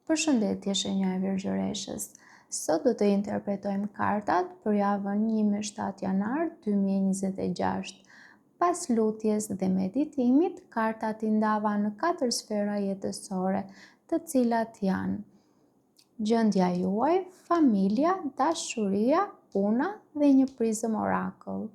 Përshëndetje shenja e Virgjëreshës. Sot do të interpretojmë kartat për javën 1-7 janar 2026. Pas lutjes dhe meditimit, kartat i ndava në 4 sfera jetësore, të cilat janë gjendja juaj, familja, dashuria, puna dhe një prizëm orakull.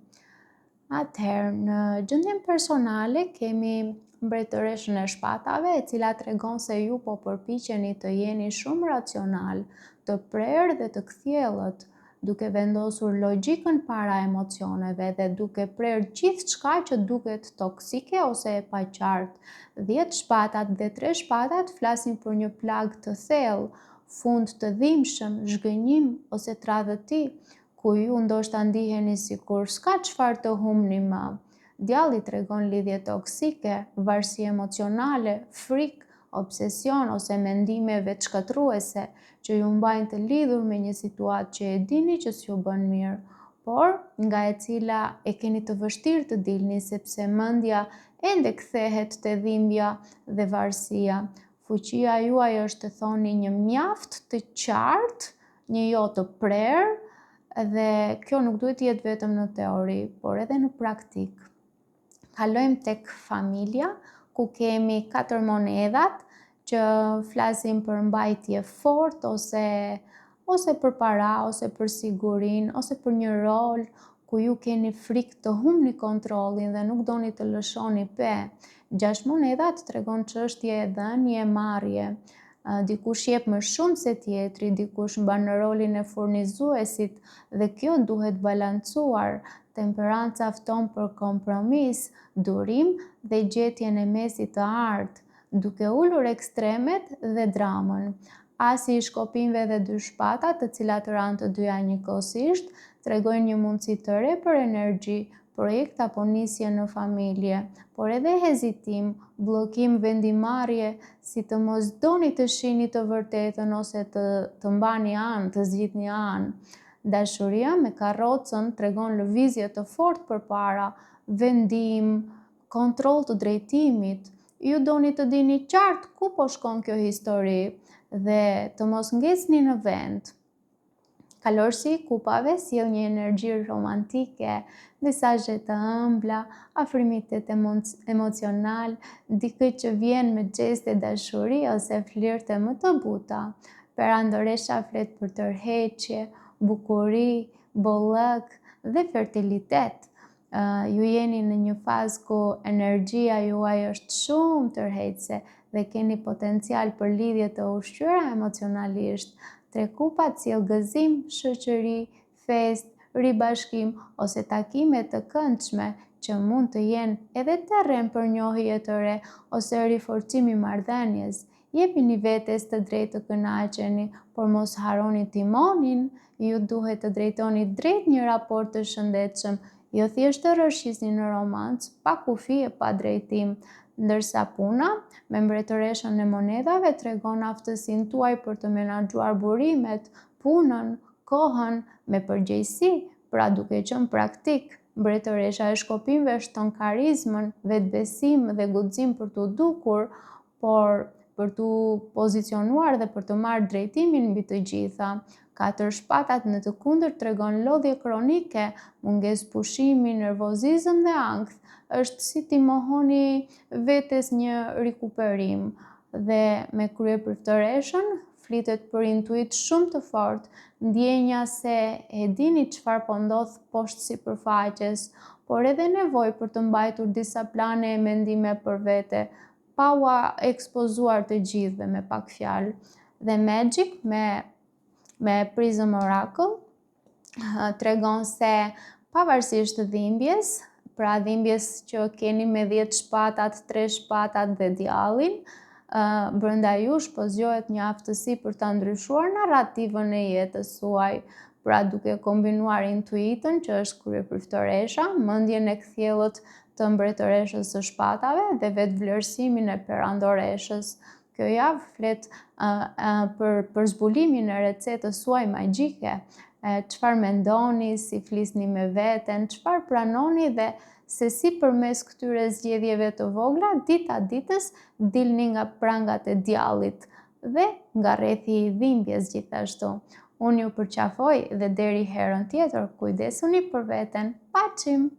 Atëherë, në gjendjen personale kemi mbretëreshën e shpatave, e cila tregon se ju po përpiqeni të jeni shumë racional, të prerë dhe të kthjellët, duke vendosur logjikën para emocioneve dhe duke prerë gjithçka që duket toksike ose e paqartë. 10 shpatat dhe 3 shpatat flasin për një plagë të thellë, fund të dhimbshëm, zhgënjim ose tradhëti, ku ju ndoshta ndiheni sikur s'ka çfarë të humni më. Djalli tregon lidhje toksike, varësi emocionale, frikë, obsesion ose mendime vetëshkatruese që ju mbajnë të lidhur me një situatë që e dini që s'ju bën mirë, por nga e cila e keni të vështirë të dilni sepse mendja ende kthehet te dhimbja dhe varësia. Fuqia juaj është të thoni një mjaft të qartë, një jo të prerë, dhe kjo nuk duhet të jetë vetëm në teori, por edhe në praktik. Kalojmë tek familja, ku kemi 4 monedhat që flasin për mbajtje fort ose për para, ose për sigurinë, ose për një rol ku ju keni frikë të humni kontrollin dhe nuk doni të lëshoni pe. 6 monedhat tregon çështje e dhënie marrje. Dikush jep më shumë se tjetri, dikush mban në rolin e furnizuesit dhe kjo duhet balancuar. Temperanca fton për kompromis, durim dhe gjetjen e mesit të artë, duke ulur ekstremet dhe dramën. Asi i shkopinjve dhe 2 shpatat, të cilat ranë të dyja njëkohësisht, tregojnë një mundësi të re për energji, projekt apo nisje në familje, por edhe hezitim, bllokim, vendimarrje, si të mos doni të shihni të vërtetën ose të mbani anë, të zgjidhni anë. Dashuria me karrocën tregon lëvizje të fortë përpara, vendim, kontroll të drejtimit. Ju doni të dini qartë ku po shkon kjo histori dhe të mos ngecni në vend. Kalorësi i kupave sjell një energji romantike, mesazhe të ëmbla, afrimitet emocional, dikë që vjen me gjeste dashuri ose flirte më të buta. Perandoresha flet për tërheqje, bukuri, bollëk dhe fertilitet. Ju jeni në një fazë ku energjia juaj është shumë tërheqëse dhe keni potencial për lidhje të ushqyera emocionalisht. 3 kupat sjell gëzim, shoqëri, festë, ribashkim ose takime të këndshme që mund të jenë edhe terren për njohje të re ose riforcimi i marrëdhënies. Jepini vetes të drejtë të kënaqeni, por mos harroni timonin. Ju duhet të drejtoni drejt një raport të shëndetshëm, jo thjesht të rrëshqisni në romancë, pa kufi e pa drejtim. Ndërsa puna, me mbretëreshën e monedhave, tregon aftësinë tuaj për të menaxhuar burimet, punën, kohën me përgjegjësi, pra duke qenë praktik. Mbretëresha e shkopinjve shton karizmën, vetbesim dhe guxim për t'u dukur, por për t'u pozicionuar dhe për të marrë drejtimin mbi të gjitha. 4 shpatat në të kundërt tregon lodhje kronike, mungesë pushimi, nervozizëm dhe ankth. Është si t'i mohoni vetes një rikuperim. Dhe me krye mbretëreshën flitet për intuit shumë të fortë, ndjenja se e dini çfarë po ndodh poshtë sipërfaqes, por edhe nevojë për të mbajtur disa plane e mendime për vete, pa u ekspozuar të gjithëve me pak fjalë. Dhe Magic me prizëm orakull tregon se pavarësisht dhimbjes, pra dhimbjes që keni me 10 shpatat, 3 shpatat dhe djallin, brenda jush po zgjohet një aftësi për ta ndryshuar narrativën e jetës suaj, pra duke kombinuar intuitën, që është kryepriftëresha, mendjen e kthjellët të mbretëreshës së shpatave dhe vetvlerësimin e perandoreshës. Kjo javë flet për zbulimin e recetës suaj magjike. Çfarë mendoni, si flisni me veten, çfarë pranoni dhe se si përmes këtyre zgjedhjeve të vogla, dita ditës dilni nga prangat e djallit dhe nga rrethi i dhimbjes gjithashtu. Unë ju përqafoj dhe deri herën tjetër, kujdesuni për veten. Paçim!